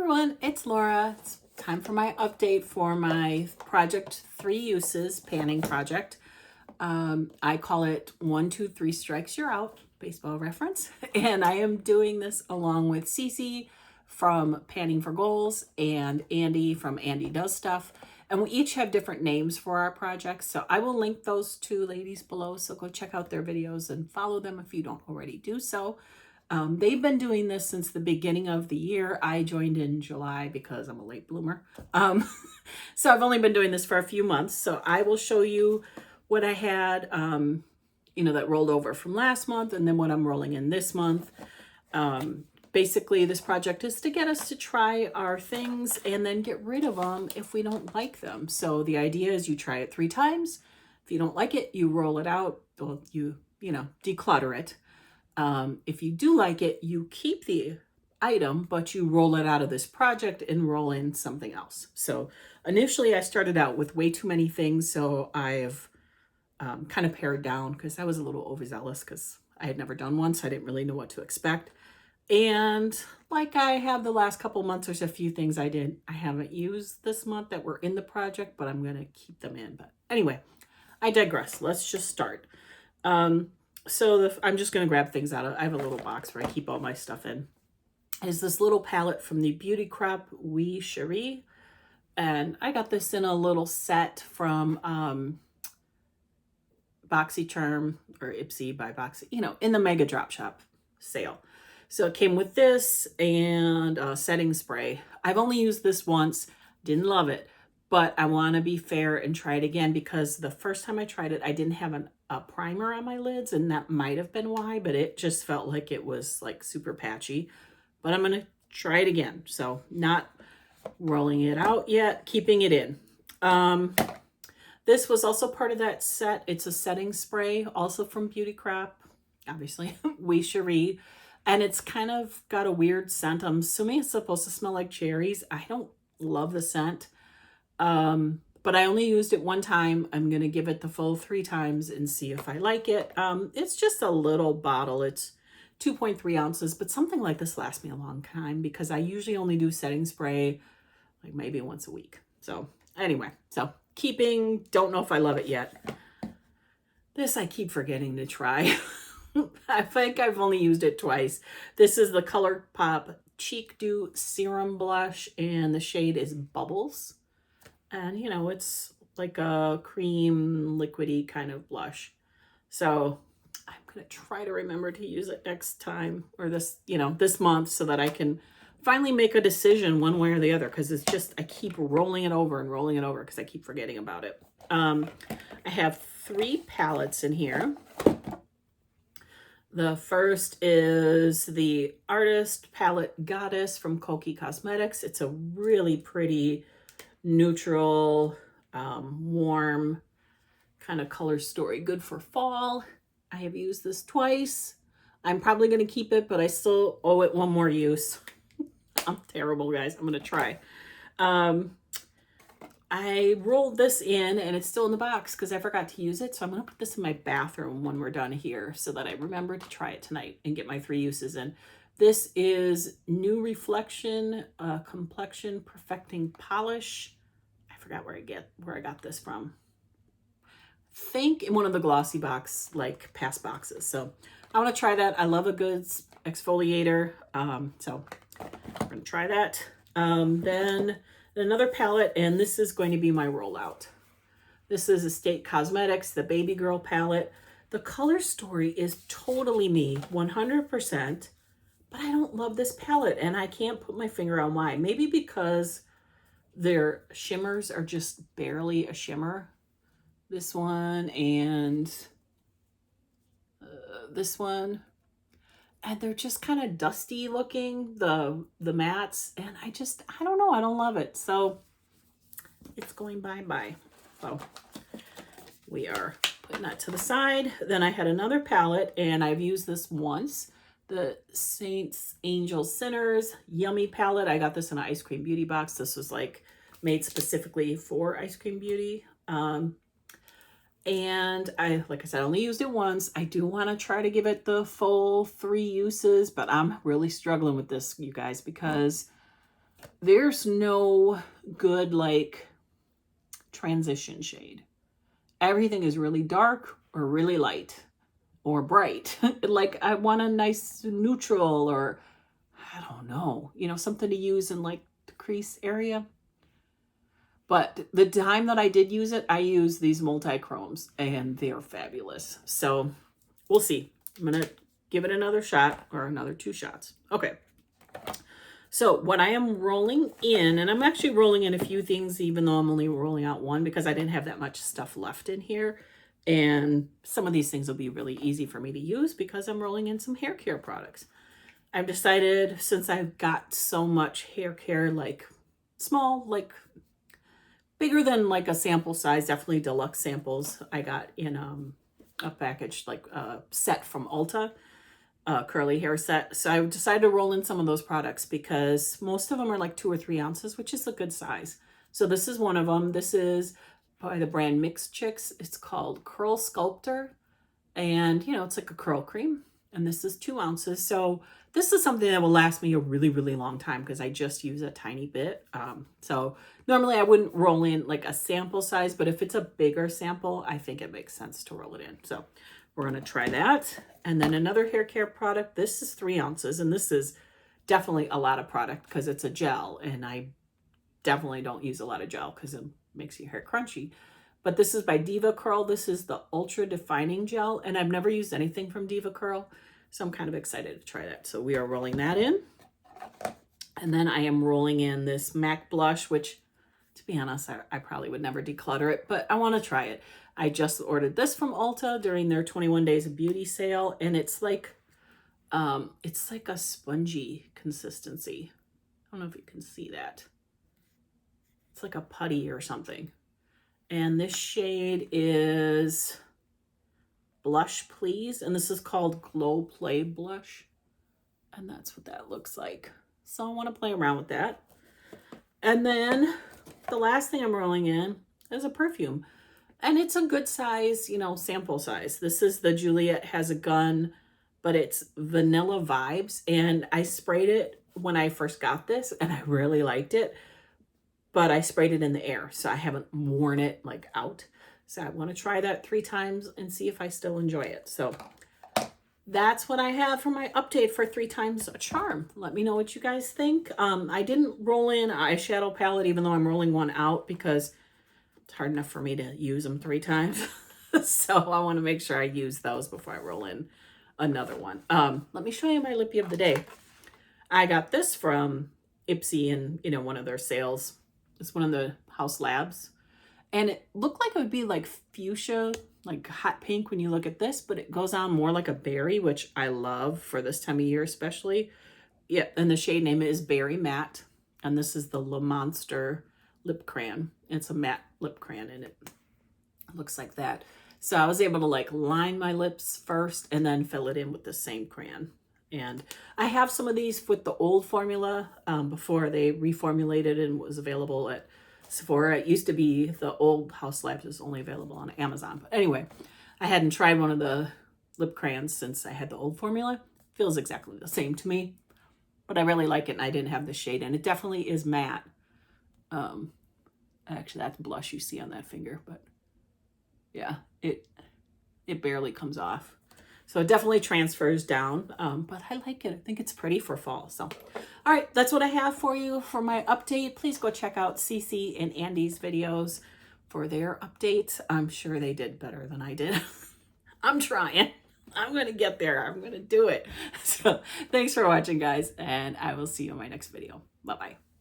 everyone, it's Laura. It's time for my update for my project 3 uses panning project. I call it 1, 2, 3 strikes, you're out, baseball reference. And I am doing this along with Cece from Panning for Goals and Andy from Andy Does Stuff. And we each have different names for our projects. So I will link those two ladies below. So go check out their videos and follow them if you don't already do so. They've been doing this since the beginning of the year. I joined in July because I'm a late bloomer. So I've only been doing this for a few months. So I will show you what I had, that rolled over from last month and then what I'm rolling in this month. Basically, this project is to get us to try our things and then get rid of them if we don't like them. So the idea is you try it 3 times. If you don't like it, you roll it out. Well, you declutter it. If you do like it, you keep the item, but you roll it out of this project and roll in something else. So initially I started out with way too many things. So I've kind of pared down because I was a little overzealous because I had never done one. So I didn't really know what to expect. And like I have the last couple months, there's a few things I haven't used this month that were in the project, but I'm going to keep them in. But anyway, I digress. Let's just start. So I'm just going to grab things out of, I have a little box where I keep all my stuff in. Is this little palette from the Beauty Crop Oui Cherie. And I got this in a little set from BoxyCharm or Ipsy by Boxy, in the Mega Drop Shop sale. So it came with this and a setting spray. I've only used this once, didn't love it, but I want to be fair and try it again because the first time I tried it, I didn't have a primer on my lids, and that might have been why, but it just felt like it was like super patchy. But I'm going to try it again. So not rolling it out yet, keeping it in. This was also part of that set. It's a setting spray, also from Beauty Crop, obviously, Oui Cherie. And it's kind of got a weird scent. I'm assuming it's supposed to smell like cherries. I don't love the scent. But I only used it one time. I'm going to give it the full 3 times and see if I like it. It's just a little bottle. It's 2.3 ounces, but something like this lasts me a long time because I usually only do setting spray like maybe once a week. So anyway, don't know if I love it yet. This I keep forgetting to try. I think I've only used it twice. This is the ColourPop Cheek Dew Serum Blush, and the shade is Bubbles. And, it's like a cream, liquidy kind of blush. So I'm going to try to remember to use it next time or this month so that I can finally make a decision one way or the other. Because it's just, I keep rolling it over and rolling it over because I keep forgetting about it. I have 3 palettes in here. The first is the Artist Palette Goddess from Kokie Cosmetics. It's a really pretty neutral, warm kind of color story. Good for fall. I have used this twice. I'm probably going to keep it, but I still owe it one more use. I'm terrible, guys. I'm going to try. I rolled this in and it's still in the box because I forgot to use it. So I'm going to put this in my bathroom when we're done here so that I remember to try it tonight and get my 3 uses in. This is New Reflection Complexion Perfecting Polish. I forgot where I got this from. Think in one of the glossy box, like past boxes. So I want to try that. I love a good exfoliator. So we're going to try that. Then another palette, and this is going to be my rollout. This is Estate Cosmetics, the Baby Girl palette. The color story is totally me, 100%. But I don't love this palette, and I can't put my finger on why. Maybe because their shimmers are just barely a shimmer. This one and this one. And they're just kind of dusty looking, the mattes. And I don't know, I don't love it. So it's going bye-bye. So we are putting that to the side. Then I had another palette, and I've used this once. The Saints, Angels, Sinners Yummy palette. I got this in an Ice Cream Beauty box. This was like made specifically for Ice Cream Beauty. And like I said, I only used it once. I do want to try to give it the full 3 uses, but I'm really struggling with this, you guys, because there's no good like transition shade. Everything is really dark or really light or bright. Like I want a nice neutral, or I don't know, you know, something to use in like the crease area. But the time that I did use it, I used these multi-chromes and they're fabulous. So we'll see. I'm going to give it another shot, or another 2 shots. Okay. So what I am rolling in, and I'm actually rolling in a few things, even though I'm only rolling out 1 because I didn't have that much stuff left in here. And some of these things will be really easy for me to use because I'm rolling in some hair care products. I've decided, since I've got so much hair care, like small, like bigger than like a sample size, definitely deluxe samples, I got in a package, like a set from Ulta, curly hair set. So I decided to roll in some of those products because most of them are like 2 or 3 ounces, which is a good size. So this is one of them. This is by the brand Mixed Chicks. It's called Curl Sculptor. And, you know, it's like a curl cream. And this is 2 ounces. So this is something that will last me a really, really long time because I just use a tiny bit. So normally I wouldn't roll in like a sample size, but if it's a bigger sample, I think it makes sense to roll it in. So we're going to try that. And then another hair care product. This is 3 ounces. And this is definitely a lot of product because it's a gel. And I definitely don't use a lot of gel because it makes your hair crunchy. But this is by DevaCurl. This is the Ultra Defining Gel. And I've never used anything from DevaCurl. So I'm kind of excited to try that. So we are rolling that in. And then I am rolling in this MAC blush, which, to be honest, I probably would never declutter it, but I want to try it. I just ordered this from Ulta during their 21 Days of Beauty sale. And it's like a spongy consistency. I don't know if you can see that. It's like a putty or something. And this shade is Blush Please. And this is called Glow Play Blush. And that's what that looks like. So I want to play around with that. And then the last thing I'm rolling in is a perfume. And it's a good size, you know, sample size. This is the Juliet Has a Gun, but it's Vanilla Vibes. And I sprayed it when I first got this and I really liked it. But I sprayed it in the air, so I haven't worn it like out. So I want to try that 3 times and see if I still enjoy it. So that's what I have for my update for 3 times a charm. Let me know what you guys think. I didn't roll in an eyeshadow palette, even though I'm rolling one out because it's hard enough for me to use them 3 times. So I want to make sure I use those before I roll in another one. Let me show you my lippy of the day. I got this from Ipsy in, you know, one of their sales. It's one of the House Labs. And it looked like it would be like fuchsia, like hot pink when you look at this, but it goes on more like a berry, which I love for this time of year especially. Yeah, and the shade name is Berry Matte. And this is the Le Monster lip crayon. It's a matte lip crayon and it looks like that. So I was able to like line my lips first and then fill it in with the same crayon. And I have some of these with the old formula before they reformulated and was available at Sephora. It used to be the old House Labs was only available on Amazon. But anyway, I hadn't tried one of the lip crayons since I had the old formula. Feels exactly the same to me, but I really like it and I didn't have the shade. And it definitely is matte. Actually, that's blush you see on that finger, but yeah, it barely comes off. So it definitely transfers down, but I like it. I think it's pretty for fall. So, all right, that's what I have for you for my update. Please go check out Cece and Andy's videos for their updates. I'm sure they did better than I did. I'm trying. I'm going to get there. I'm going to do it. So thanks for watching, guys, and I will see you in my next video. Bye-bye.